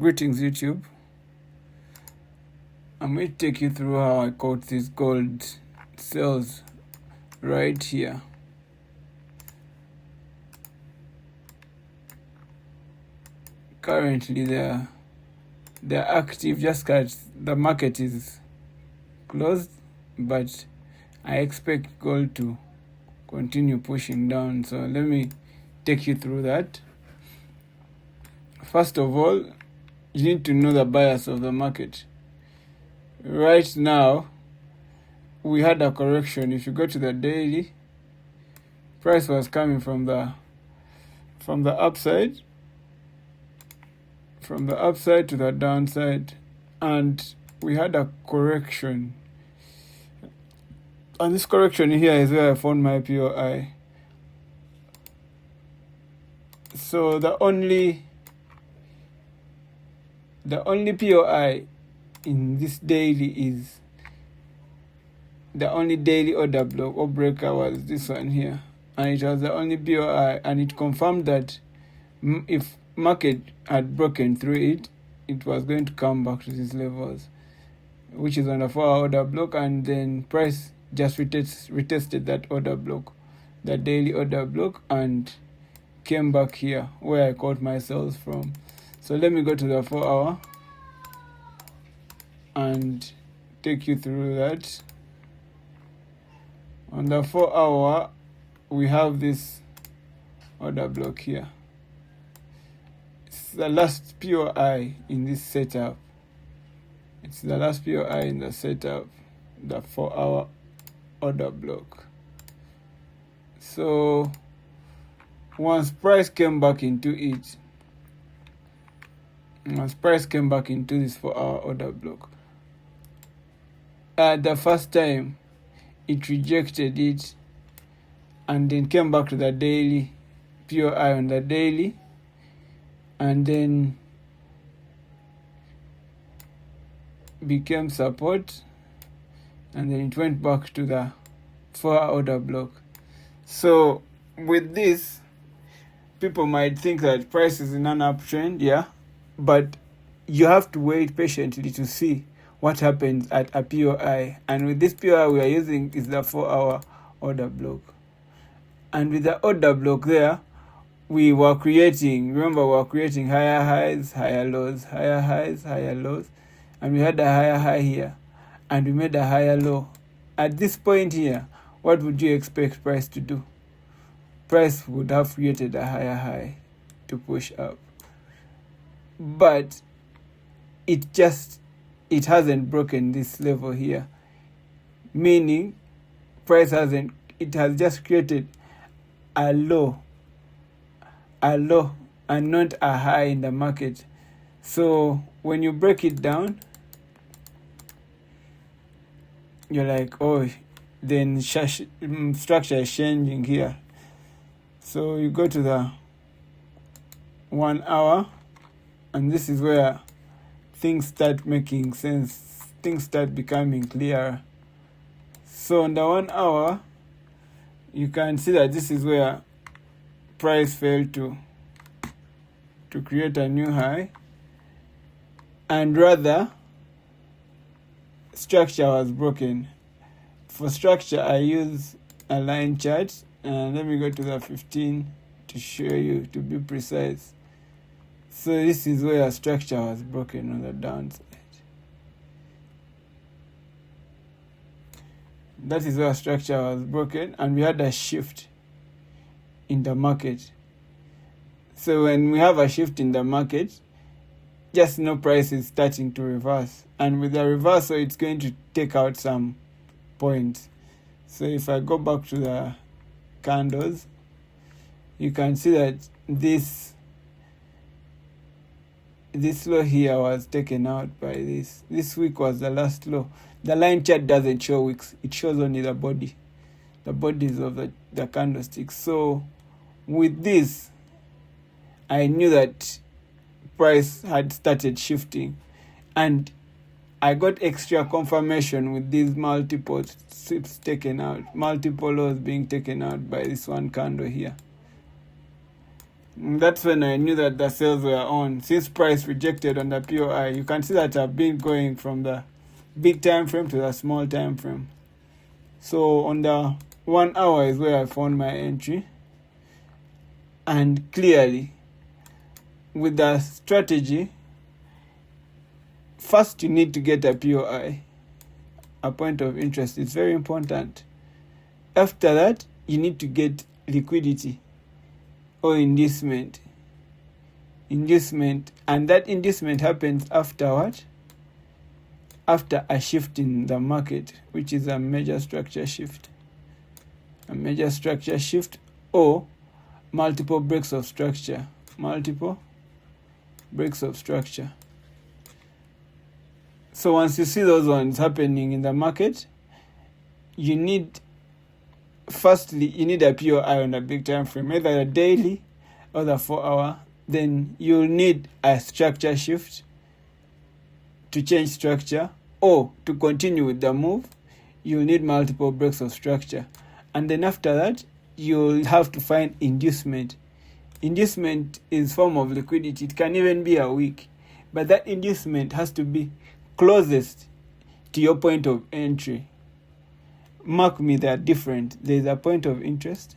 Greetings YouTube. I'm going to take you through how I caught these gold sales right here. Currently they're active, just because the market is closed, but I expect gold to continue pushing down. So let me take you through that. First of all, you need to know the bias of the market. Right now, we had a correction. If you go to the daily, price was coming from the upside, to the downside, and we had a correction. And this correction here is where I found my POI. So the only POI in this daily is the only daily order block or breaker was this one here, and it was the only POI, and it confirmed that if market had broken through it, it was going to come back to these levels, which is on the 4-hour order block, and then price just retested that order block, the daily order block, and came back here where I caught myself from. So let me go to the 4-hour and take you through that. On the 4-hour, we have this order block here. It's the last POI in this setup. It's the last POI in the setup, the 4-hour order block. So once price came back into it, this 4-hour order block, the first time it rejected it and then came back to the daily POI on the daily, and then became support, and then it went back to the 4-hour order block. So with this, people might think that price is in an uptrend, but you have to wait patiently to see what happens at a POI. And with this POI we are using is the 4-hour order block. And with the order block there, we were creating higher highs, higher lows, higher highs, higher lows. And we had a higher high here, and we made a higher low. At this point here, what would you expect price to do? Price would have created a higher high to push up. But it hasn't broken this level here, meaning price it has just created a low and not a high in the market. So when you break it down, you're like, oh, then structure is changing here. So you go to the 1 hour, and this is where things start making sense, things start becoming clearer. So on the 1 hour, you can see that this is where price failed to create a new high, and rather structure was broken. For structure, I use a line chart, and let me go to the 15 to show you, to be precise. So this is where structure was broken on the downside. That is where structure was broken, and we had a shift in the market. So when we have a shift in the market, just know price is starting to reverse. And with the reversal, it's going to take out some points. So if I go back to the candles, you can see that this low here was taken out by this. This week was the last low. The line chart doesn't show wicks. It shows only the bodies of the candlesticks. So with this, I knew that price had started shifting, and I got extra confirmation with these multiple sweeps taken out, multiple lows being taken out by this one candle here. That's when I knew that the sales were on. Since price rejected on the POI, you can see that I've been going from the big time frame to the small time frame. So on the 1 hour is where I found my entry. And clearly, with the strategy, first you need to get a POI, a point of interest. It's very important. After that, you need to get liquidity or inducement. And that inducement happens after what? After a shift in the market, which is a major structure shift. A major structure shift or multiple breaks of structure. Multiple breaks of structure. So once you see those ones happening in the market, you need a POI on a big time frame, either a daily or the 4 hour. Then you'll need a structure shift to change structure, or to continue with the move, you'll need multiple breaks of structure. And then after that, you'll have to find inducement. Inducement is form of liquidity. It can even be a week, but that inducement has to be closest to your point of entry. Mark me, they're different. There's a point of interest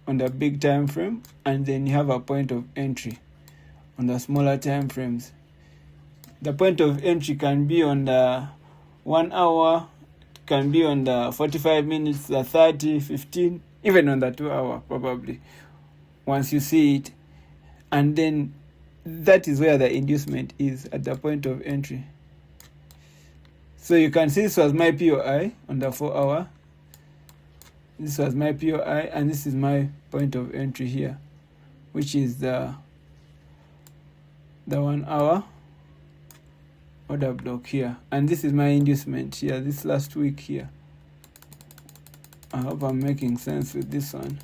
on the big time frame, and then you have a point of entry on the smaller time frames. The point of entry can be on the 1 hour, can be on the 45 minutes, the 30, 15, even on the 2 hour probably, once you see it. And then that is where the inducement is, at the point of entry. So you can see this was my POI on the 4 hour. This was my POI, and this is my point of entry here, which is the 1 hour order block here. And this is my inducement here, this last week here. I hope I'm making sense with this one.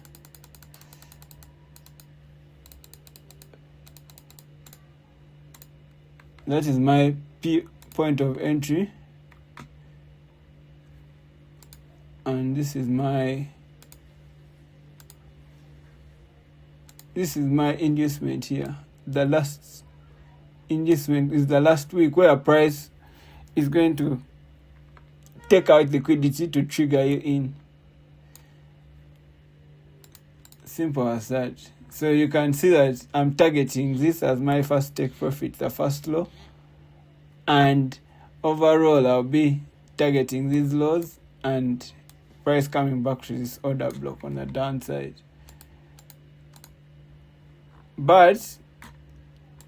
That is my point of entry. And this is my inducement here. The last inducement is the last week, where a price is going to take out liquidity to trigger you in. Simple as that. So you can see that I'm targeting this as my first take profit, the first low. And overall, I'll be targeting these lows and price coming back to this order block on the downside. But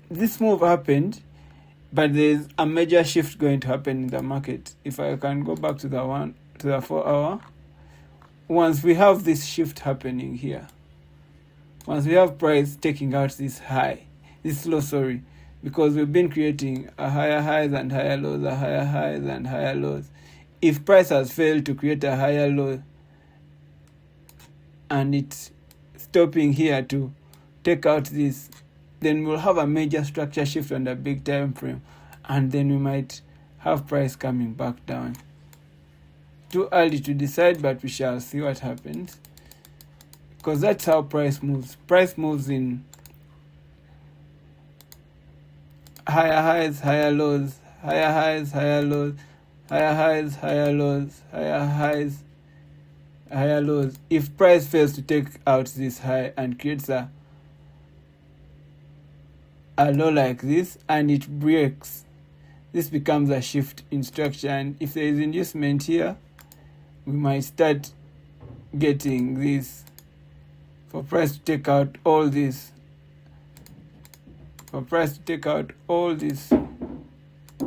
this move happened, but there's a major shift going to happen in the market. If I can go back to the 4 hour, once we have this shift happening here, once we have price taking out this low, because we've been creating a higher highs and higher lows, a higher highs and higher lows. If price has failed to create a higher low and it's stopping here to take out this, then we'll have a major structure shift on the big time frame, and then we might have price coming back down. Too early to decide, but we shall see what happens, because that's how price moves. Price moves in higher highs, higher lows, higher highs, higher lows, higher highs, higher lows, higher highs, higher lows. If price fails to take out this high and creates a low like this, and it breaks, this becomes a shift in structure. And if there is inducement here, we might start getting this, for price to take out all this,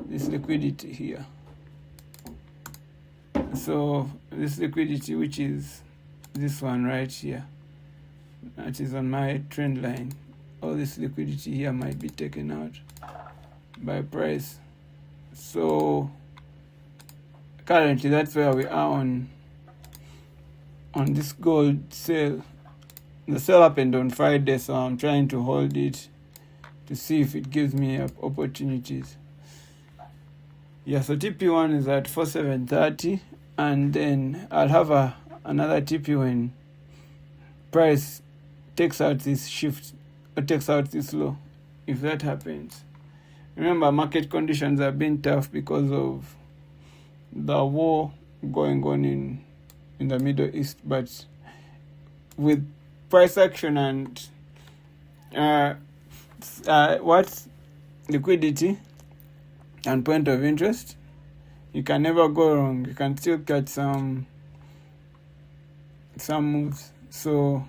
this liquidity here. So this liquidity, which is this one right here, that is on my trend line, all this liquidity here might be taken out by price. So currently that's where we are on this gold sale. The sale happened on Friday, so I'm trying to hold it to see if it gives me opportunities. Yeah, so TP1 is at 4730, and then I'll have another TP when price takes out this shift or takes out this low. If that happens, remember market conditions have been tough because of the war going on in the Middle East, but with price action and liquidity and point of interest, you can never go wrong. You can still catch some moves. So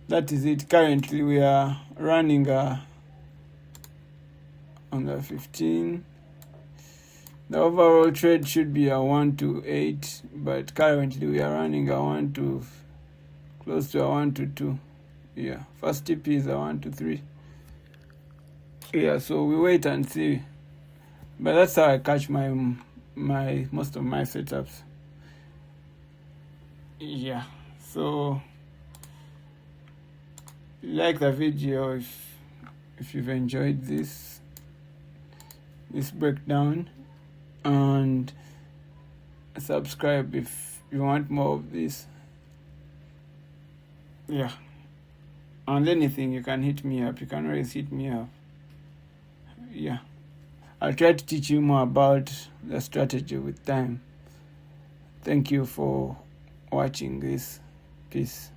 that is it. Currently we are running on the 15. The overall trade should be a 1 to 8, but currently we are running a 1 to close to a 1 to 2. Yeah, first TP is a 1 to 3. Yeah, so we wait and see. But that's how I catch my most of my setups. Yeah, so like the video if you've enjoyed this breakdown, and subscribe if you want more of this. Yeah, and anything, you can hit me up. You can always hit me up. Yeah, I'll try to teach you more about the strategy with time. Thank you for watching this. Peace.